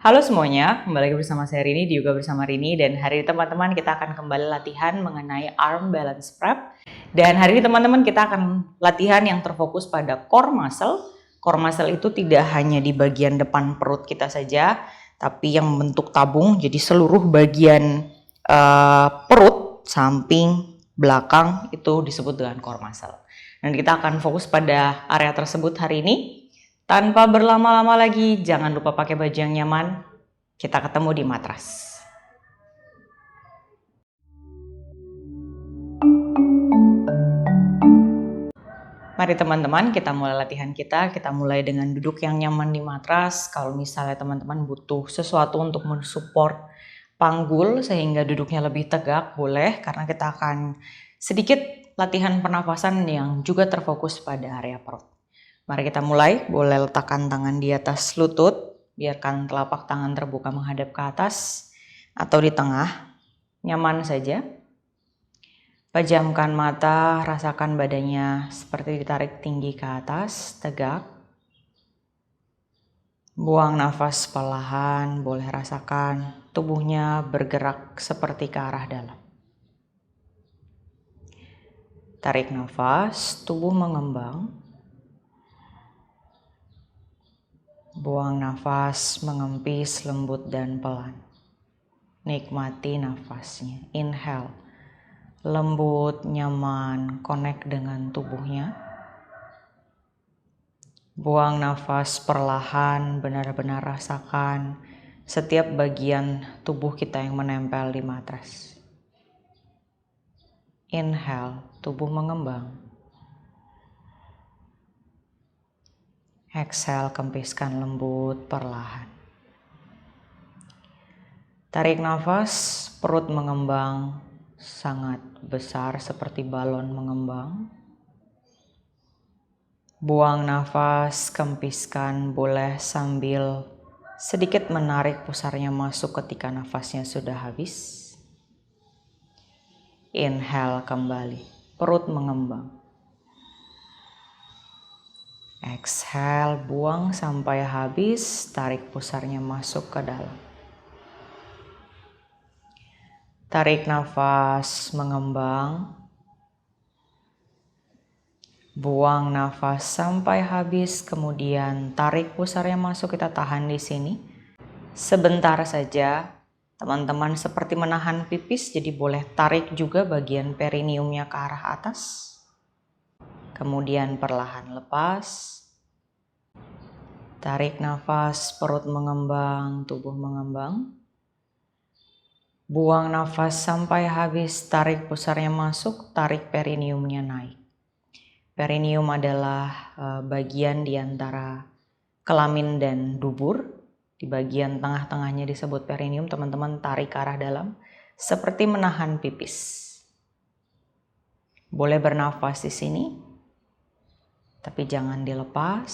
Halo semuanya, kembali lagi bersama saya Rini, juga bersama Rini. Dan hari ini teman-teman kita akan kembali latihan mengenai arm balance prep. Dan hari ini teman-teman kita akan latihan yang terfokus pada core muscle. Core muscle itu tidak hanya di bagian depan perut kita saja, tapi yang membentuk tabung. Jadi seluruh bagian perut, samping, belakang itu disebut dengan core muscle. Dan kita akan fokus pada area tersebut hari ini. Tanpa berlama-lama lagi, jangan lupa pakai baju yang nyaman. Kita ketemu di matras. Mari teman-teman, kita mulai latihan kita. Kita mulai dengan duduk yang nyaman di matras. Kalau misalnya teman-teman butuh sesuatu untuk mensupport panggul sehingga duduknya lebih tegak, boleh. Karena kita akan sedikit latihan pernafasan yang juga terfokus pada area perut. Mari kita mulai, boleh letakkan tangan di atas lutut, biarkan telapak tangan terbuka menghadap ke atas atau di tengah, nyaman saja. Pejamkan mata, rasakan badannya seperti ditarik tinggi ke atas, tegak. Buang nafas perlahan, boleh rasakan tubuhnya bergerak seperti ke arah dalam. Tarik nafas, tubuh mengembang. Buang nafas, mengempis lembut dan pelan. Nikmati nafasnya. Inhale, lembut, nyaman, connect dengan tubuhnya. Buang nafas perlahan, benar-benar rasakan setiap bagian tubuh kita yang menempel di matras. Inhale, tubuh mengembang. Exhale, kempiskan lembut, perlahan. Tarik nafas, perut mengembang sangat besar seperti balon mengembang. Buang nafas, kempiskan, boleh sambil sedikit menarik pusarnya masuk ketika nafasnya sudah habis. Inhale kembali, perut mengembang. Exhale, buang sampai habis, tarik pusarnya masuk ke dalam. Tarik nafas, mengembang. Buang nafas sampai habis, kemudian tarik pusarnya masuk, kita tahan di sini. Sebentar saja, teman-teman seperti menahan pipis, jadi boleh tarik juga bagian perineumnya ke arah atas. Kemudian perlahan lepas. Tarik nafas, perut mengembang, tubuh mengembang. Buang nafas sampai habis, tarik pusarnya masuk, tarik perineumnya naik. Perineum adalah bagian di antara kelamin dan dubur. Di bagian tengah-tengahnya disebut perineum, teman-teman tarik ke arah dalam seperti menahan pipis. Boleh bernafas di sini, tapi jangan dilepas.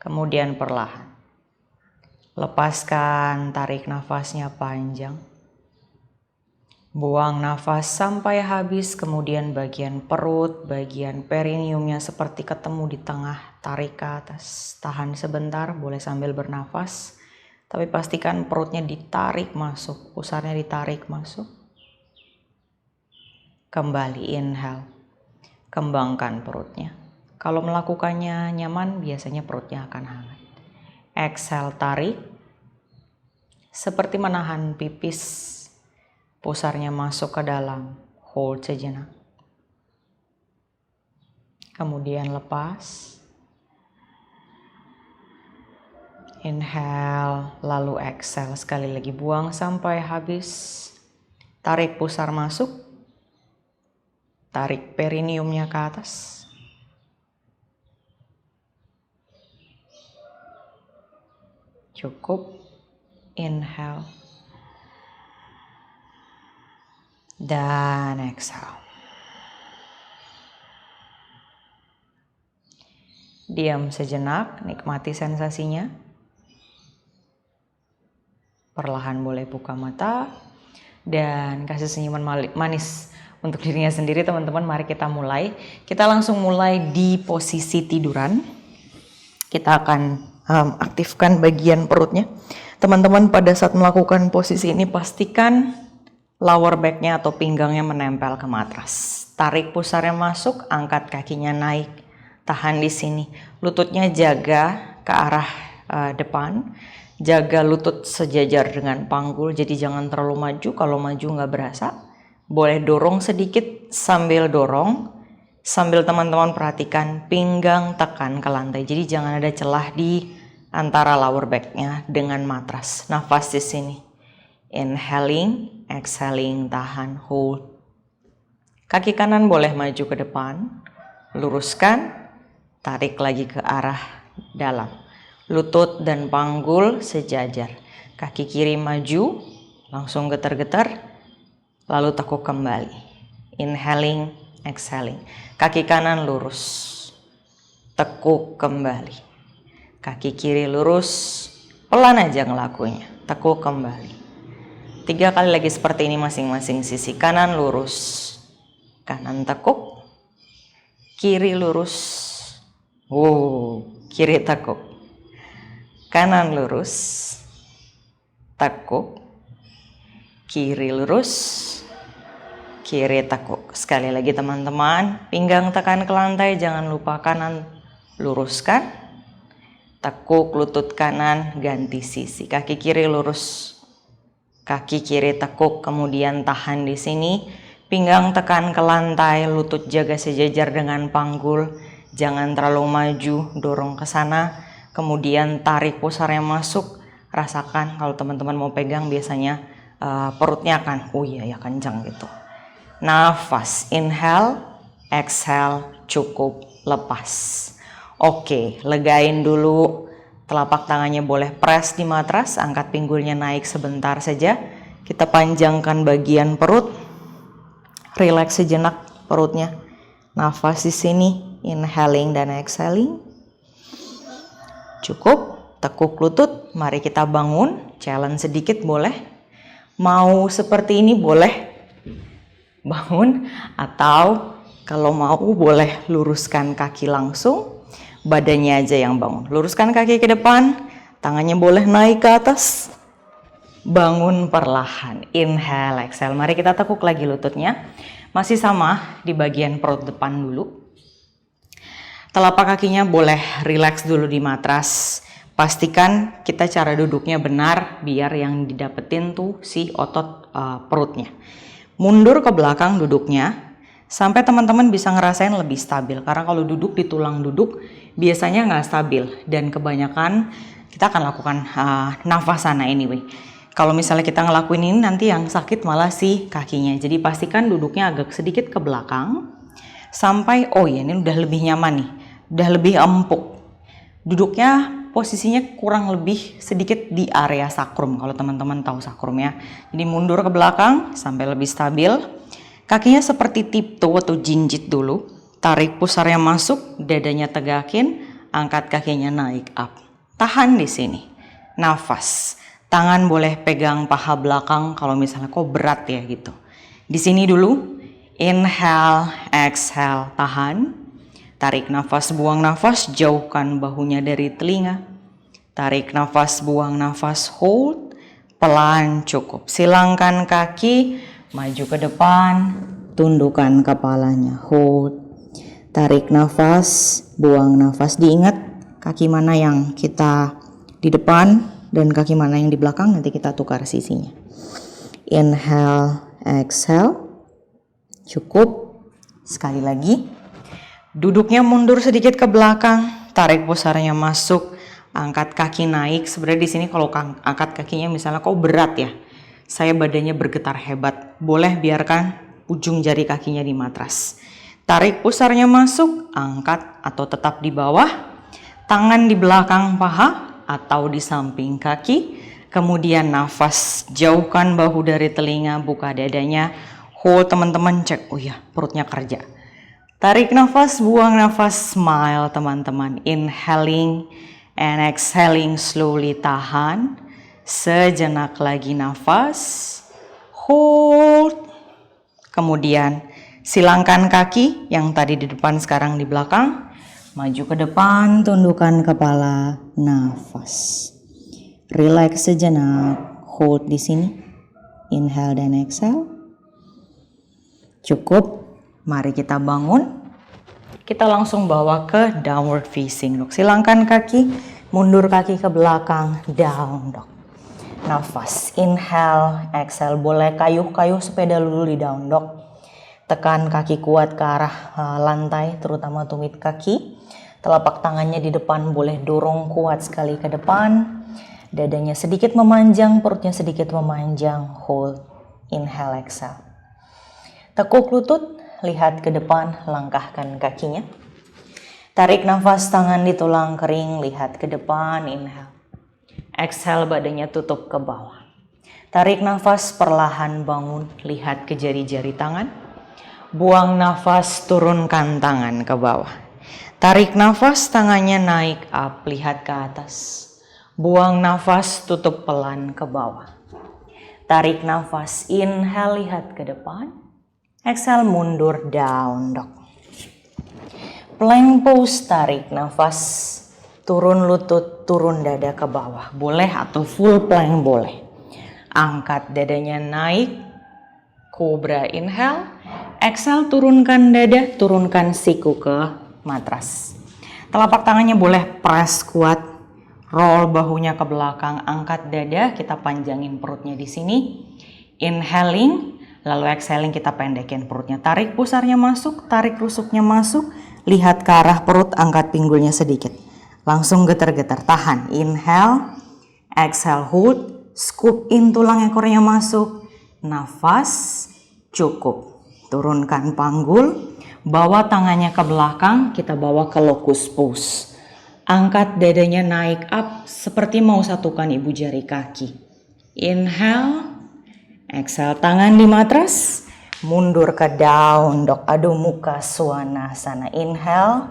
Kemudian perlahan. Lepaskan, tarik nafasnya panjang. Buang nafas sampai habis, kemudian bagian perut, bagian perineumnya seperti ketemu di tengah, tarik ke atas. Tahan sebentar, boleh sambil bernafas, tapi pastikan perutnya ditarik masuk, pusarnya ditarik masuk. Kembali inhale, kembangkan perutnya. Kalau melakukannya nyaman, biasanya perutnya akan hangat. Exhale, tarik, seperti menahan pipis. Pusarnya masuk ke dalam, hold sejenak. Kemudian lepas. Inhale, lalu exhale. Sekali lagi buang sampai habis. Tarik pusar masuk. Tarik perineumnya ke atas. Cukup. Inhale. Dan exhale. Diam sejenak, nikmati sensasinya. Perlahan boleh buka mata dan kasih senyuman manis untuk dirinya sendiri, teman-teman. Mari kita mulai. Kita langsung mulai di posisi tiduran. Kita akan aktifkan bagian perutnya. Teman-teman pada saat melakukan posisi ini pastikan lower back-nya atau pinggangnya menempel ke matras. Tarik pusarnya masuk, angkat kakinya naik, tahan di sini. Lututnya jaga ke arah depan, jaga lutut sejajar dengan panggul, jadi jangan terlalu maju. Kalau maju nggak berasa, boleh dorong sedikit sambil dorong. Sambil teman-teman perhatikan pinggang tekan ke lantai, jadi jangan ada celah di antara lower back-nya dengan matras. Nafas di sini. Inhaling, exhaling, tahan, hold. Kaki kanan boleh maju ke depan, luruskan, tarik lagi ke arah dalam. Lutut dan panggul sejajar. Kaki kiri maju, langsung getar-getar, lalu tekuk kembali. Inhaling, exhaling. Kaki kanan lurus, tekuk kembali. Kaki kiri lurus, pelan aja ngelakuinnya, tekuk kembali. 3 kali lagi seperti ini masing-masing sisi. Kanan lurus, kanan tekuk, kiri lurus, kiri tekuk. Kanan lurus, tekuk, kiri lurus, kiri tekuk. Sekali lagi teman-teman, pinggang tekan ke lantai, jangan lupa kanan luruskan, tekuk, lutut kanan ganti sisi. Kaki kiri lurus, kaki kiri tekuk, kemudian tahan di sini. Pinggang tekan ke lantai, lutut jaga sejajar dengan panggul. Jangan terlalu maju, dorong ke sana. Kemudian tarik pusarnya masuk. Rasakan kalau teman-teman mau pegang biasanya perutnya akan kencang gitu. Nafas, inhale, exhale, cukup, lepas. Oke, legain dulu. Telapak tangannya boleh press di matras, angkat pinggulnya naik sebentar saja. Kita panjangkan bagian perut. Relax sejenak perutnya. Nafas di sini, inhaling dan exhaling. Cukup, tekuk lutut. Mari kita bangun, challenge sedikit boleh. Mau seperti ini boleh bangun, atau kalau mau boleh luruskan kaki langsung, badannya aja yang bangun. Luruskan kaki ke depan, tangannya boleh naik ke atas, bangun perlahan. Inhale, exhale. Mari kita tekuk lagi lututnya. Masih sama di bagian perut depan dulu. Telapak kakinya boleh relax dulu di matras. Pastikan kita cara duduknya benar biar yang didapetin tuh si otot perutnya. Mundur ke belakang duduknya sampai teman-teman bisa ngerasain lebih stabil. Karena kalau duduk di tulang duduk biasanya nggak stabil dan kebanyakan kita akan lakukan nafasana anyway. Kalau misalnya kita ngelakuin ini nanti yang sakit malah si kakinya. Jadi pastikan duduknya agak sedikit ke belakang sampai ini udah lebih nyaman nih, udah lebih empuk. Duduknya posisinya kurang lebih sedikit di area sakrum kalau teman-teman tahu sakrum ya. Jadi mundur ke belakang sampai lebih stabil. Kakinya seperti tiptoe atau jinjit dulu. Tarik pusarnya masuk, dadanya tegakin, angkat kakinya naik up. Tahan di sini. Nafas. Tangan boleh pegang paha belakang kalau misalnya kok berat ya gitu. Di sini dulu. Inhale, exhale, tahan. Tarik nafas, buang nafas, jauhkan bahunya dari telinga. Tarik nafas, buang nafas, hold. Pelan, cukup. Silangkan kaki, maju ke depan, tundukkan kepalanya, hold. Tarik nafas, buang nafas. Diingat kaki mana yang kita di depan dan kaki mana yang di belakang, nanti kita tukar sisinya. Inhale, exhale. Cukup. Sekali lagi. Duduknya mundur sedikit ke belakang, tarik pusarnya masuk, angkat kaki naik. Sebenarnya di sini kalau angkat kakinya misalnya kok berat ya, saya badannya bergetar hebat, boleh biarkan ujung jari kakinya di matras. Tarik pusarnya masuk, angkat atau tetap di bawah, tangan di belakang paha atau di samping kaki. Kemudian nafas, jauhkan bahu dari telinga, buka dadanya, hold teman-teman, cek, perutnya kerja. Tarik nafas, buang nafas, smile teman-teman. Inhaling and exhaling slowly, tahan. Sejenak lagi nafas. Hold. Kemudian silangkan kaki yang tadi di depan sekarang di belakang. Maju ke depan, tundukkan kepala, nafas. Relax sejenak, hold di sini. Inhale dan exhale. Cukup. Mari kita bangun. Kita langsung bawa ke downward facing dog. Silangkan kaki, mundur kaki ke belakang, down dog. Nafas, inhale, exhale. Boleh kayuh-kayuh sepeda dulu di down dog. Tekan kaki kuat ke arah lantai, terutama tumit kaki. Telapak tangannya di depan, boleh dorong kuat sekali ke depan. Dadanya sedikit memanjang, perutnya sedikit memanjang. Hold, inhale, exhale. Tekuk lutut, lihat ke depan, langkahkan kakinya. Tarik nafas, tangan di tulang kering, lihat ke depan, inhale. Exhale, badannya tutup ke bawah. Tarik nafas, perlahan bangun, lihat ke jari-jari tangan. Buang nafas, turunkan tangan ke bawah. Tarik nafas, tangannya naik up, lihat ke atas. Buang nafas, tutup pelan ke bawah. Tarik nafas, inhale, lihat ke depan. Exhale, mundur, down dog. Plank pose, tarik nafas. Turun lutut, turun dada ke bawah. Boleh atau full plank boleh. Angkat dadanya naik. Cobra, inhale. Exhale, turunkan dada, turunkan siku ke matras. Telapak tangannya boleh press kuat. Roll bahunya ke belakang, angkat dada, kita panjangin perutnya di sini. Inhaling, lalu exhaling kita pendekin perutnya. Tarik pusarnya masuk, tarik rusuknya masuk. Lihat ke arah perut, angkat pinggulnya sedikit. Langsung getar-getar, tahan. Inhale, exhale, hold. Scoop in tulang ekornya masuk. Nafas, cukup. Turunkan panggul, bawa tangannya ke belakang, kita bawa ke locust pose. Angkat dadanya naik up seperti mau satukan ibu jari kaki. Inhale, exhale, tangan di matras, mundur ke down dog, adu muka swanasana. Inhale,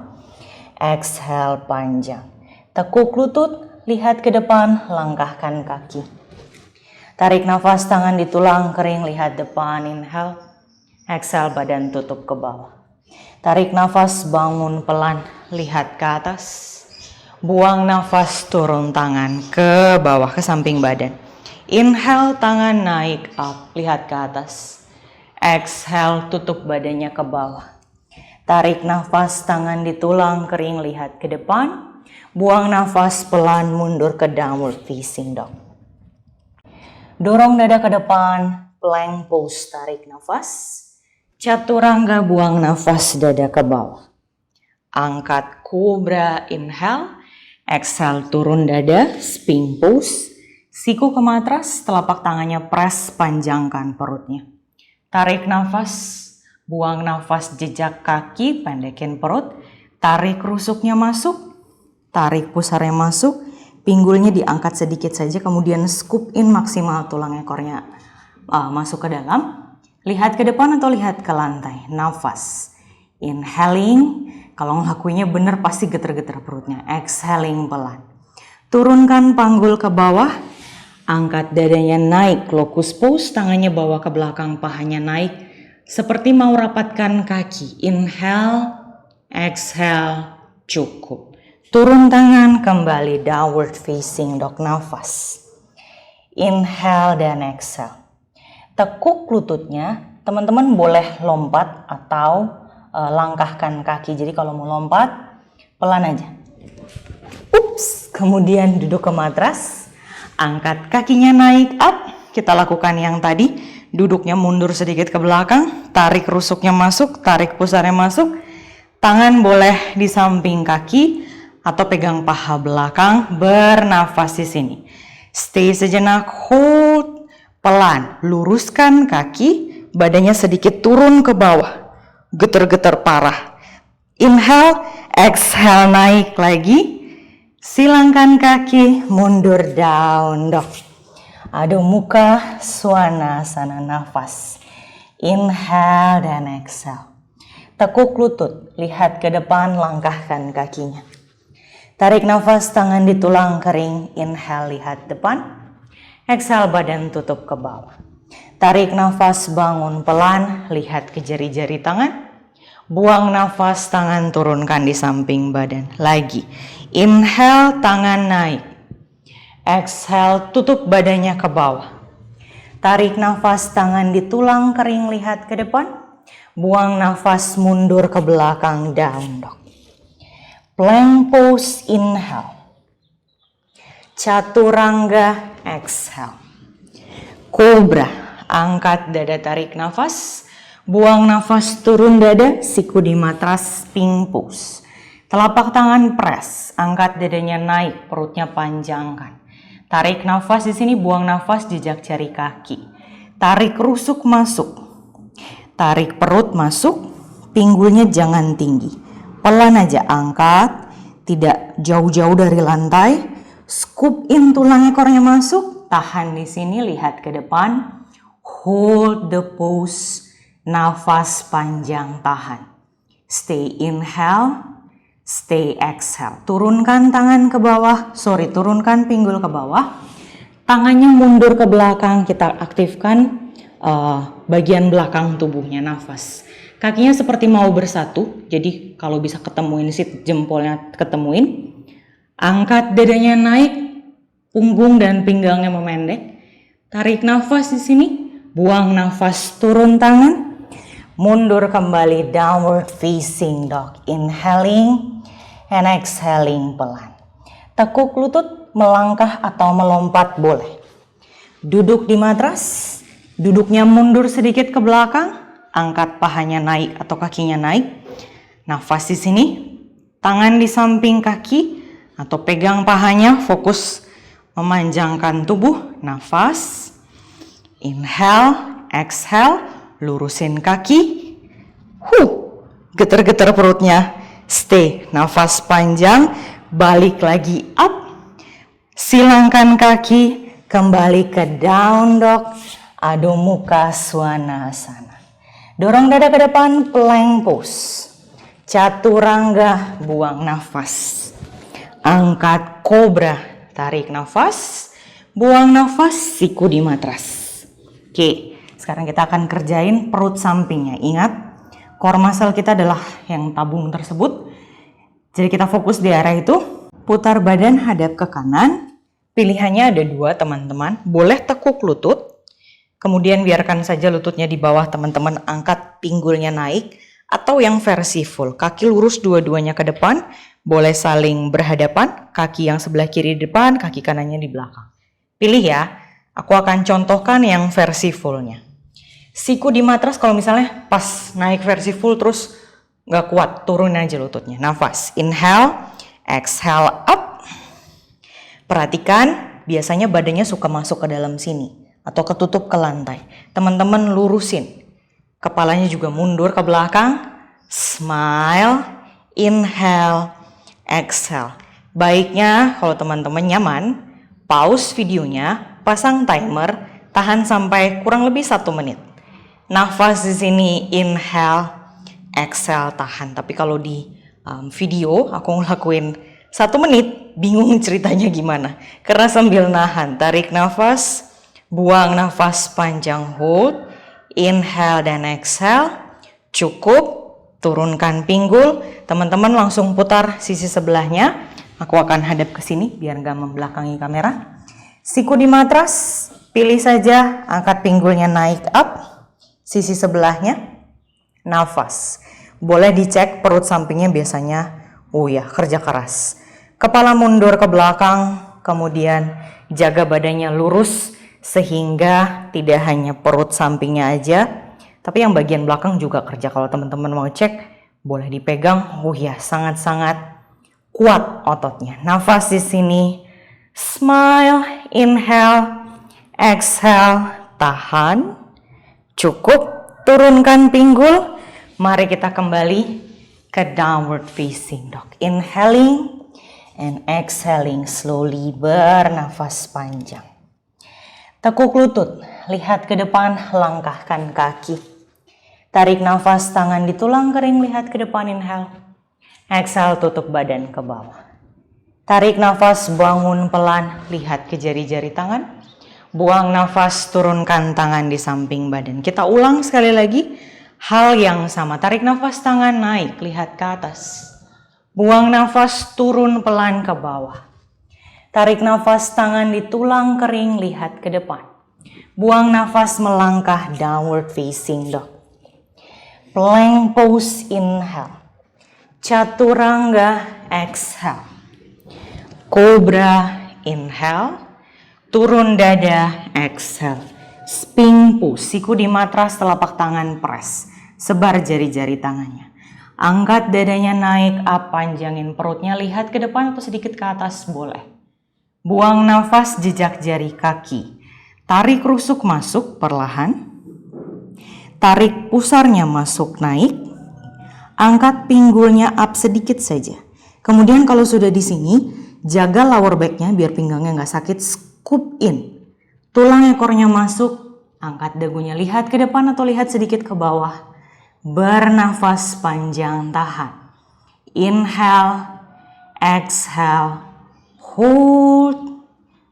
exhale, panjang. Tekuk lutut, lihat ke depan, langkahkan kaki. Tarik nafas, tangan di tulang kering, lihat depan. Inhale, exhale, badan tutup ke bawah. Tarik nafas, bangun pelan, lihat ke atas. Buang nafas, turun tangan ke bawah, ke samping badan. Inhale, tangan naik up, lihat ke atas. Exhale, tutup badannya ke bawah. Tarik nafas, tangan di tulang kering, lihat ke depan. Buang nafas, pelan mundur ke downward facing dog. Dorong dada ke depan, plank pose, tarik nafas. Chaturanga, buang nafas, dada ke bawah. Angkat cobra, inhale. Exhale, turun dada, sphinx pose. Siku ke matras, telapak tangannya press, panjangkan perutnya. Tarik nafas, buang nafas, jejak kaki, pendekin perut. Tarik rusuknya masuk, tarik pusarnya masuk. Pinggulnya diangkat sedikit saja, kemudian scoop in maksimal tulang ekornya masuk ke dalam. Lihat ke depan atau lihat ke lantai. Nafas, inhaling. Kalau ngelakuinnya bener pasti getar-getar perutnya. Exhaling pelan. Turunkan panggul ke bawah. Angkat dadanya naik. Locust pose, tangannya bawa ke belakang, pahanya naik. Seperti mau rapatkan kaki. Inhale, exhale, cukup. Turun tangan, kembali downward facing dog. Nafas. Inhale dan exhale. Tekuk lututnya. Teman-teman boleh lompat atau langkahkan kaki. Jadi kalau mau lompat, pelan aja. Ups, kemudian duduk ke matras. Angkat kakinya naik up. Kita lakukan yang tadi. Duduknya mundur sedikit ke belakang. Tarik rusuknya masuk, tarik pusarnya masuk. Tangan boleh di samping kaki atau pegang paha belakang. Bernafas di sini. Stay sejenak, hold. Pelan, luruskan kaki. Badannya sedikit turun ke bawah. Getar-getar parah. Inhale, exhale, naik lagi. Silangkan kaki, mundur down dog. Adu muka, swanasana, nafas. Inhale dan exhale. Tekuk lutut, lihat ke depan, langkahkan kakinya. Tarik nafas, tangan di tulang kering. Inhale, lihat depan. Exhale, badan tutup ke bawah. Tarik nafas, bangun pelan, lihat ke jari-jari tangan. Buang nafas, tangan turunkan di samping badan. Lagi. Inhale, tangan naik. Exhale, tutup badannya ke bawah. Tarik nafas, tangan di tulang kering, lihat ke depan. Buang nafas, mundur ke belakang, down dog. Plank pose, inhale. Chaturanga, exhale. Cobra, angkat dada, tarik nafas. Buang nafas, turun dada, siku di matras, pink pose. Telapak tangan press, angkat dadanya naik, perutnya panjangkan. Tarik nafas di sini, buang nafas, jejak jari kaki. Tarik rusuk masuk. Tarik perut masuk, pinggulnya jangan tinggi. Pelan aja angkat, tidak jauh-jauh dari lantai. Scoop in tulang ekornya masuk, tahan di sini, lihat ke depan. Hold the pose, nafas panjang, tahan. Stay inhale, stay exhale. Turunkan tangan ke bawah, turunkan pinggul ke bawah. Tangannya mundur ke belakang, kita aktifkan bagian belakang tubuhnya, nafas. Kakinya seperti mau bersatu, jadi kalau bisa ketemuin sit, jempolnya ketemuin. Angkat dadanya naik, punggung dan pinggangnya memendek. Tarik nafas di sini, buang nafas, turun tangan. Mundur kembali, downward facing dog. Inhaling and exhaling pelan. Tekuk lutut, melangkah atau melompat boleh. Duduk di matras, duduknya mundur sedikit ke belakang, angkat pahanya naik atau kakinya naik. Nafas di sini, tangan di samping kaki atau pegang pahanya, fokus memanjangkan tubuh. Nafas, inhale, exhale, lurusin kaki. Getar-getar perutnya. Stay, nafas panjang, balik lagi up. Silangkan kaki, kembali ke down dog, Adho Mukha Svanasana. Dorong dada ke depan, plank pose. Chaturanga, buang nafas. Angkat cobra, tarik nafas, buang nafas, siku di matras. Oke, sekarang kita akan kerjain perut sampingnya. Ingat, core muscle kita adalah yang tabung tersebut. Jadi kita fokus di area itu. Putar badan hadap ke kanan. Pilihannya ada dua, teman-teman. Boleh tekuk lutut. Kemudian biarkan saja lututnya di bawah, teman-teman. Angkat pinggulnya naik. Atau yang versi full. Kaki lurus dua-duanya ke depan. Boleh saling berhadapan. Kaki yang sebelah kiri di depan, kaki kanannya di belakang. Pilih ya. Aku akan contohkan yang versi fullnya. Siku di matras kalau misalnya pas naik versi full terus gak kuat, turun aja lututnya. Nafas, inhale, exhale up. Perhatikan, biasanya badannya suka masuk ke dalam sini atau ketutup ke lantai. Teman-teman lurusin. Kepalanya juga mundur ke belakang. Smile, inhale, exhale. Baiknya kalau teman-teman nyaman, pause videonya, pasang timer, tahan sampai kurang lebih 1 menit. Nafas di sini, inhale, exhale, tahan. Tapi kalau di video aku ngelakuin 1 menit, bingung ceritanya gimana. Karena sambil nahan, tarik nafas, buang nafas panjang, hold, inhale dan exhale. Cukup, turunkan pinggul. Teman-teman langsung putar sisi sebelahnya. Aku akan hadap ke sini biar nggak membelakangi kamera. Siku di matras, pilih saja, angkat pinggulnya naik up. Sisi sebelahnya, nafas. Boleh dicek perut sampingnya biasanya, kerja keras. Kepala mundur ke belakang, kemudian jaga badannya lurus sehingga tidak hanya perut sampingnya aja, tapi yang bagian belakang juga kerja. Kalau teman-teman mau cek, boleh dipegang. Sangat-sangat kuat ototnya. Nafas di sini, smile, inhale, exhale, tahan. Cukup, turunkan pinggul. Mari kita kembali ke downward facing dog. Inhaling and exhaling slowly, bernafas panjang. Tekuk lutut, lihat ke depan, langkahkan kaki. Tarik nafas, tangan di tulang kering, lihat ke depan, inhale. Exhale, tutup badan ke bawah. Tarik nafas, bangun pelan, lihat ke jari-jari tangan. Buang nafas, turunkan tangan di samping badan. Kita ulang sekali lagi, hal yang sama. Tarik nafas, tangan naik, lihat ke atas. Buang nafas, turun pelan ke bawah. Tarik nafas, tangan di tulang kering, lihat ke depan. Buang nafas, melangkah downward facing dog. Plank pose, inhale. Chaturanga, exhale. Cobra, inhale. Turun dada, exhale. Sphinx pose, siku di matras, telapak tangan press. Sebar jari-jari tangannya. Angkat dadanya naik, up, panjangin perutnya, lihat ke depan atau sedikit ke atas boleh. Buang nafas, jejak jari kaki. Tarik rusuk masuk perlahan. Tarik pusarnya masuk naik. Angkat pinggulnya up sedikit saja. Kemudian kalau sudah di sini, jaga lower backnya biar pinggangnya nggak sakit. Scoop in. Tulang ekornya masuk. Angkat dagunya, lihat ke depan atau lihat sedikit ke bawah. Bernafas panjang, tahan. Inhale, exhale. Hold,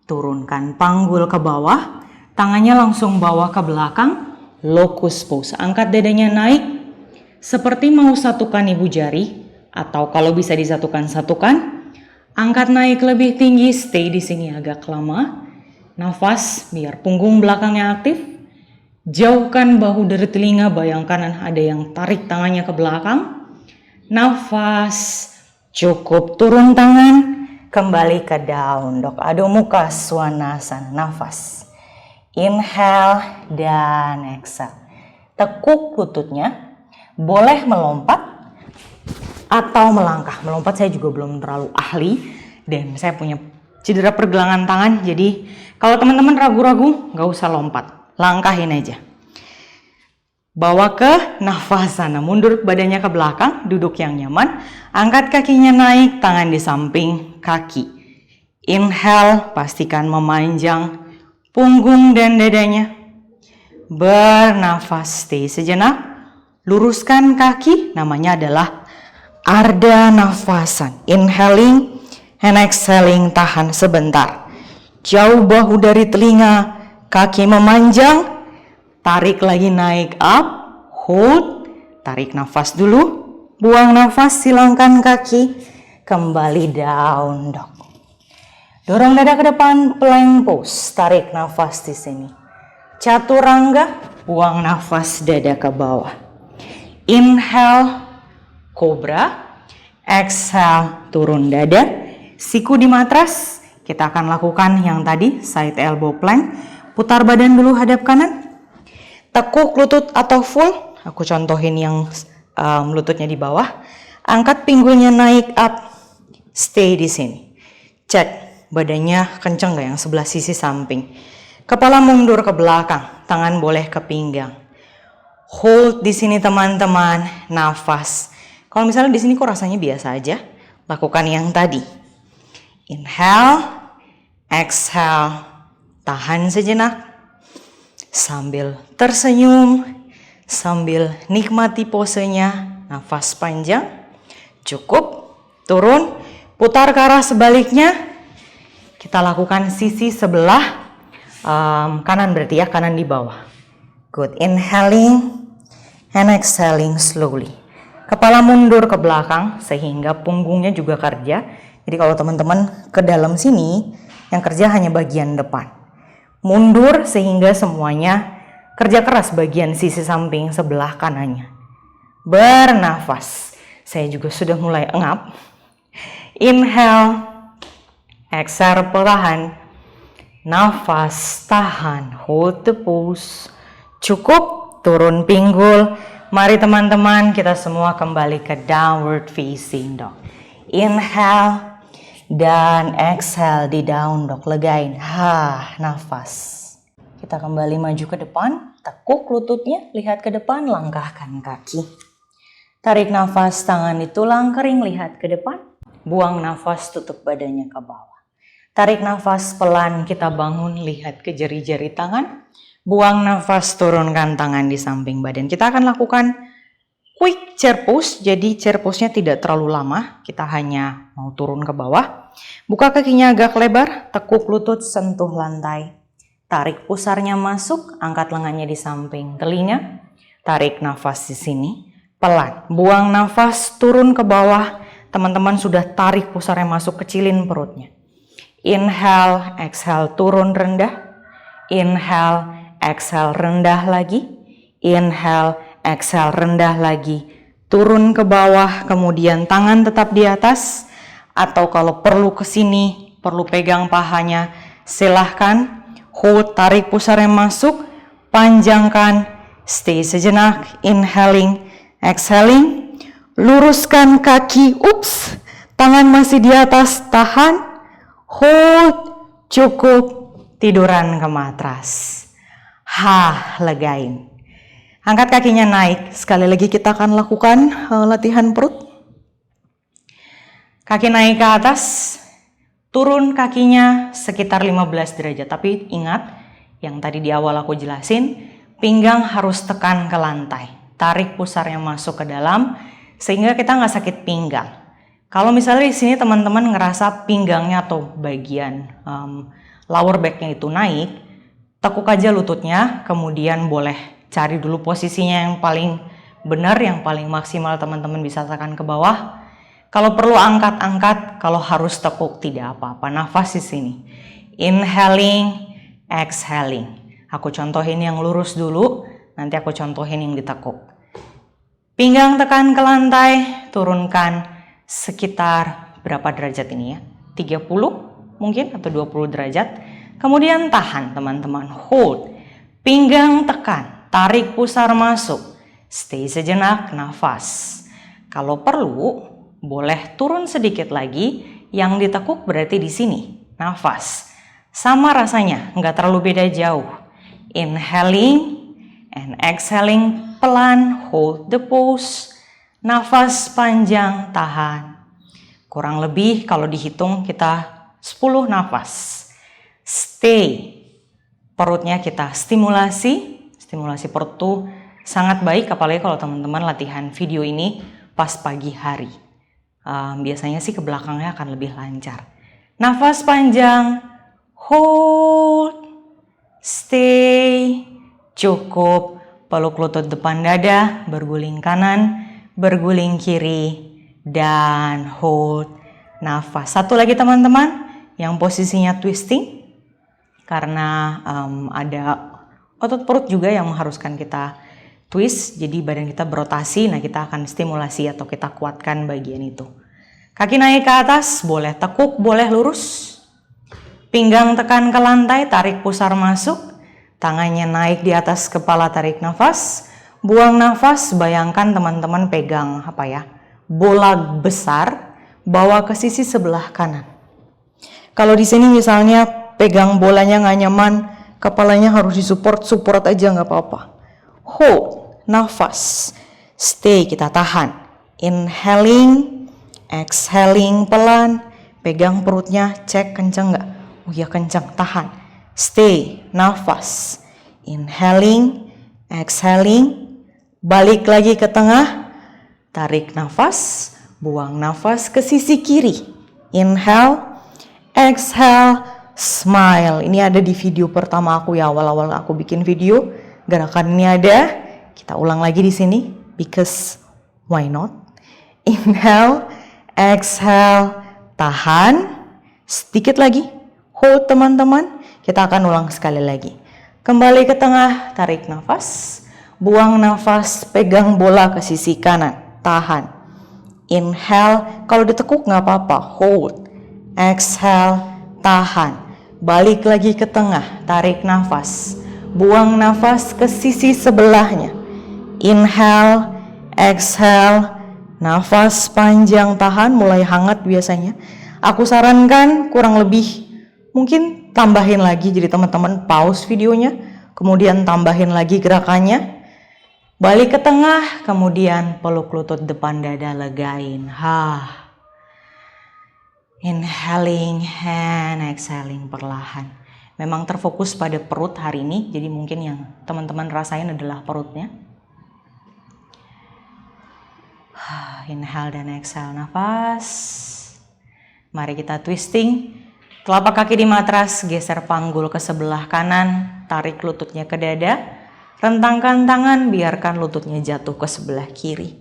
turunkan panggul ke bawah, tangannya langsung bawa ke belakang, locust pose. Angkat dadanya naik, seperti mau satukan ibu jari, atau kalau bisa disatukan-satukan. Angkat naik lebih tinggi, stay di sini agak lama. Nafas, biar punggung belakangnya aktif. Jauhkan bahu dari telinga, bayangkan ada yang tarik tangannya ke belakang. Nafas, cukup, turun tangan. Kembali ke down dog, Adho Mukha Svanasana, nafas. Inhale dan exhale. Tekuk lututnya, boleh melompat atau melangkah. Melompat saya juga belum terlalu ahli dan saya punya cedera pergelangan tangan. Jadi kalau teman-teman ragu-ragu, gak usah lompat, langkahin aja. Bawa ke nafasana, mundur badannya ke belakang, duduk yang nyaman. Angkat kakinya naik, tangan di samping kaki. Inhale, pastikan memanjang punggung dan dadanya. Bernafas, stay sejenak. Luruskan kaki, namanya adalah Ardha Nafasan. Inhaling and exhaling, tahan sebentar. Jauh bahu dari telinga, kaki memanjang. Tarik lagi naik up, hold, tarik nafas dulu, buang nafas, silangkan kaki, kembali down dog. Dorong dada ke depan, plank pose, tarik nafas di sini. Chaturanga, buang nafas, dada ke bawah. Inhale, cobra, exhale, turun dada, siku di matras. Kita akan lakukan yang tadi, side elbow plank, putar badan dulu hadap kanan. Tekuk lutut atau full, aku contohin yang lututnya di bawah. Angkat pinggulnya naik up, stay di sini. Cek badannya kenceng gak yang sebelah sisi samping. Kepala mundur ke belakang, tangan boleh ke pinggang. Hold di sini teman-teman, nafas. Kalau misalnya di sini kok rasanya biasa aja, lakukan yang tadi. Inhale, exhale, tahan sejenak. Sambil tersenyum, sambil nikmati posenya, nafas panjang, cukup, turun, putar ke arah sebaliknya. Kita lakukan sisi sebelah kanan berarti ya, kanan di bawah. Good, inhaling and exhaling slowly. Kepala mundur ke belakang sehingga punggungnya juga kerja. Jadi kalau teman-teman ke dalam sini, yang kerja hanya bagian depan. Mundur sehingga semuanya kerja keras bagian sisi samping sebelah kanannya. Bernafas. Saya juga sudah mulai engap. Inhale, exhale perlahan. Nafas, tahan, hold the pose. Cukup, turun pinggul. Mari teman-teman kita semua kembali ke downward facing dog. Inhale. Dan exhale di down dog, legain. Nafas. Kita kembali maju ke depan, tekuk lututnya, lihat ke depan, langkahkan kaki. Tarik nafas, tangan di tulang kering, lihat ke depan. Buang nafas, tutup badannya ke bawah. Tarik nafas pelan, kita bangun, lihat ke jari-jari tangan. Buang nafas, turunkan tangan di samping badan. Kita akan lakukan quick chair pose, jadi chair pose-nya tidak terlalu lama. Kita hanya mau turun ke bawah. Buka kakinya agak lebar, tekuk lutut, sentuh lantai. Tarik pusarnya masuk, angkat lengannya di samping telinga. Tarik nafas di sini, pelan. Buang nafas, turun ke bawah. Teman-teman sudah tarik pusarnya masuk, kecilin perutnya. Inhale, exhale, turun rendah. Inhale, exhale, rendah lagi. Inhale, exhale, rendah lagi. Turun ke bawah, kemudian tangan tetap di atas. Atau kalau perlu ke sini, perlu pegang pahanya, silahkan. Hold, tarik pusarnya masuk. Panjangkan, stay sejenak. Inhaling, exhaling. Luruskan kaki, ups. Tangan masih di atas, tahan. Hold, cukup, tiduran ke matras. Legain. Angkat kakinya naik. Sekali lagi kita akan lakukan latihan perut. Kaki naik ke atas, turun kakinya sekitar 15 derajat. Tapi ingat, yang tadi di awal aku jelasin, pinggang harus tekan ke lantai. Tarik pusarnya masuk ke dalam, sehingga kita nggak sakit pinggang. Kalau misalnya di sini teman-teman ngerasa pinggangnya atau bagian lower back-nya itu naik, tekuk aja lututnya, kemudian boleh cari dulu posisinya yang paling benar, yang paling maksimal teman-teman bisa tekan ke bawah. Kalau perlu angkat-angkat, kalau harus tekuk tidak apa-apa. Nafas di sini. Inhaling, exhaling. Aku contohin yang lurus dulu, nanti aku contohin yang ditekuk. Pinggang tekan ke lantai, turunkan sekitar berapa derajat ini ya? 30 mungkin atau 20 derajat. Kemudian tahan teman-teman, hold. Pinggang tekan, tarik pusar masuk. Stay sejenak, nafas. Kalau perlu, boleh turun sedikit lagi. Yang ditekuk berarti di sini, nafas. Sama rasanya, nggak terlalu beda jauh. Inhaling and exhaling, pelan, hold the pose. Nafas panjang, tahan. Kurang lebih kalau dihitung kita 10 nafas. Stay. Perutnya kita stimulasi. Stimulasi perut tuh sangat baik, apalagi kalau teman-teman latihan video ini pas pagi hari. Biasanya sih ke belakangnya akan lebih lancar. Nafas panjang, hold, stay, cukup. Peluk lutut depan dada, berguling kanan, berguling kiri, dan hold. Nafas. Satu lagi teman-teman, yang posisinya twisting, karena ada otot perut juga yang mengharuskan kita twist, jadi badan kita berotasi. Nah, kita akan stimulasi atau kita kuatkan bagian itu. Kaki naik ke atas, boleh tekuk, boleh lurus. Pinggang tekan ke lantai, tarik pusar masuk. Tangannya naik di atas kepala, tarik nafas. Buang nafas, bayangkan teman-teman pegang bola besar, bawa ke sisi sebelah kanan. Kalau di sini misalnya pegang bolanya nggak nyaman, kepalanya harus support aja nggak apa-apa. Hold, nafas, stay, kita tahan. Inhaling, exhaling pelan, pegang perutnya, cek kenceng nggak? Oh ya kenceng, tahan. Stay, nafas, inhaling, exhaling. Balik lagi ke tengah, tarik nafas, buang nafas ke sisi kiri. Inhale, exhale, smile. Ini ada di video pertama aku ya, awal-awal aku bikin video. Gerakan ini ada, kita ulang lagi di sini, because why not? Inhale, exhale, tahan, sedikit lagi, hold teman-teman. Kita akan ulang sekali lagi. Kembali ke tengah, tarik nafas. Buang nafas, pegang bola ke sisi kanan, tahan. Inhale, kalau ditekuk nggak apa-apa, hold. Exhale, tahan. Balik lagi ke tengah, tarik nafas. Buang nafas ke sisi sebelahnya. Inhale, exhale, nafas panjang, tahan, mulai hangat biasanya. Aku sarankan kurang lebih, mungkin tambahin lagi, jadi teman-teman pause videonya, kemudian tambahin lagi gerakannya. Balik ke tengah, kemudian peluk lutut depan dada, legain. Inhaling and exhaling perlahan. Memang terfokus pada perut hari ini, jadi mungkin yang teman-teman rasain adalah perutnya. Inhale dan exhale, nafas. Mari kita twisting. Telapak kaki di matras, geser panggul ke sebelah kanan, tarik lututnya ke dada. Rentangkan tangan, biarkan lututnya jatuh ke sebelah kiri.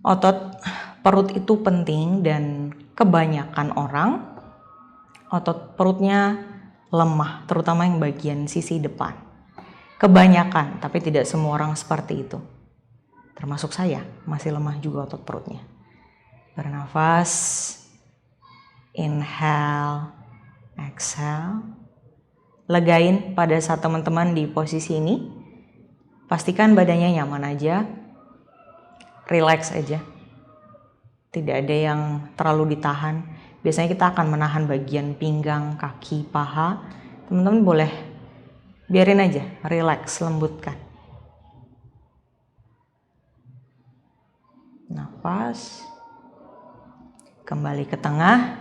Otot perut itu penting dan kebanyakan orang otot perutnya lemah, terutama yang bagian sisi depan. Kebanyakan, tapi tidak semua orang seperti itu. Termasuk saya, masih lemah juga otot perutnya. Bernafas, inhale, exhale. Legain pada saat teman-teman di posisi ini. Pastikan badannya nyaman aja, relax aja. Tidak ada yang terlalu ditahan. Biasanya kita akan menahan bagian pinggang, kaki, paha. Teman-teman boleh biarin aja, relax, lembutkan. Nafas. Kembali ke tengah.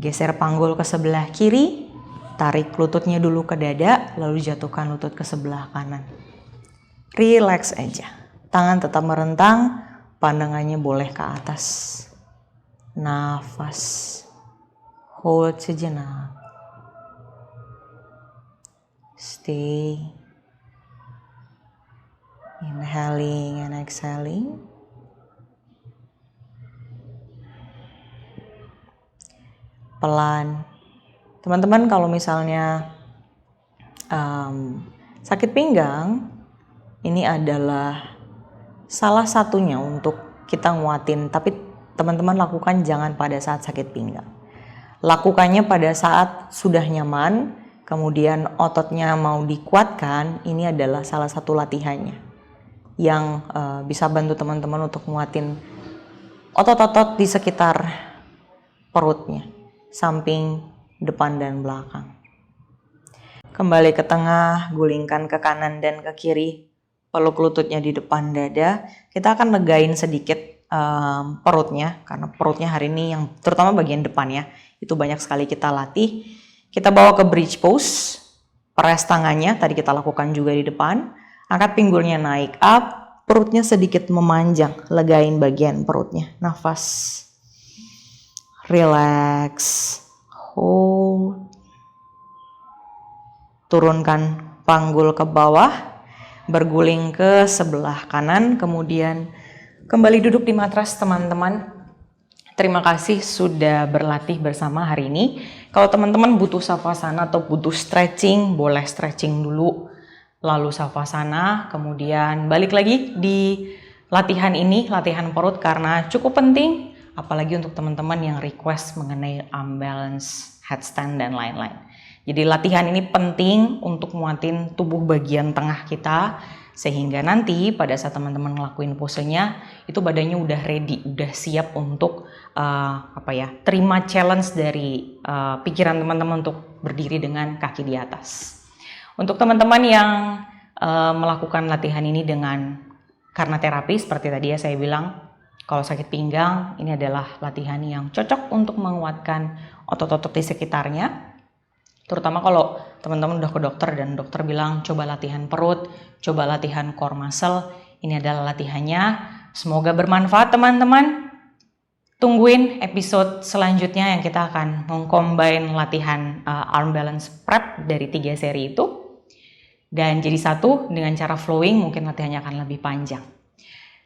Geser panggul ke sebelah kiri. Tarik lututnya dulu ke dada, lalu jatuhkan lutut ke sebelah kanan. Relax aja. Tangan tetap merentang, pandangannya boleh ke atas. Nafas. Hold sejenak. Stay. Inhaling and exhaling. Pelan. Teman-teman kalau misalnya sakit pinggang, ini adalah salah satunya untuk kita nguatin. Tapi teman-teman lakukan jangan pada saat sakit pinggang. Lakukannya pada saat sudah nyaman, kemudian ototnya mau dikuatkan. Ini adalah salah satu latihannya yang bisa bantu teman-teman untuk nguatin otot-otot di sekitar perutnya, samping, depan dan belakang. Kembali ke tengah, gulingkan ke kanan dan ke kiri, peluk lututnya di depan dada. Kita akan legain sedikit perutnya, karena perutnya hari ini yang terutama bagian depannya itu banyak sekali kita latih. Kita bawa ke bridge pose, press tangannya, tadi kita lakukan juga di depan. Angkat pinggulnya naik up, perutnya sedikit memanjang, legain bagian perutnya. Nafas, relax. Hold. Turunkan panggul ke bawah, berguling ke sebelah kanan, kemudian kembali duduk di matras teman-teman. Terima kasih sudah berlatih bersama hari ini. Kalau teman-teman butuh savasana atau butuh stretching, boleh stretching dulu, lalu savasana, kemudian balik lagi di latihan ini, latihan perut, karena cukup penting. Apalagi untuk teman-teman yang request mengenai arm balance, headstand, dan lain-lain. Jadi latihan ini penting untuk muatin tubuh bagian tengah kita, sehingga nanti pada saat teman-teman ngelakuin posenya, itu badannya udah ready, udah siap untuk terima challenge dari pikiran teman-teman untuk berdiri dengan kaki di atas. Untuk teman-teman yang melakukan latihan ini karena terapi, seperti tadi ya saya bilang, kalau sakit pinggang, ini adalah latihan yang cocok untuk menguatkan otot-otot di sekitarnya. Terutama kalau teman-teman udah ke dokter dan dokter bilang coba latihan perut, coba latihan core muscle. Ini adalah latihannya. Semoga bermanfaat teman-teman. Tungguin episode selanjutnya yang kita akan mengcombine latihan arm balance prep dari 3 seri itu. Dan jadi satu dengan cara flowing, mungkin latihannya akan lebih panjang.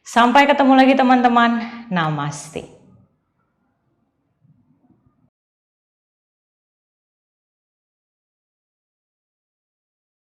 Sampai ketemu lagi teman-teman. Namaste.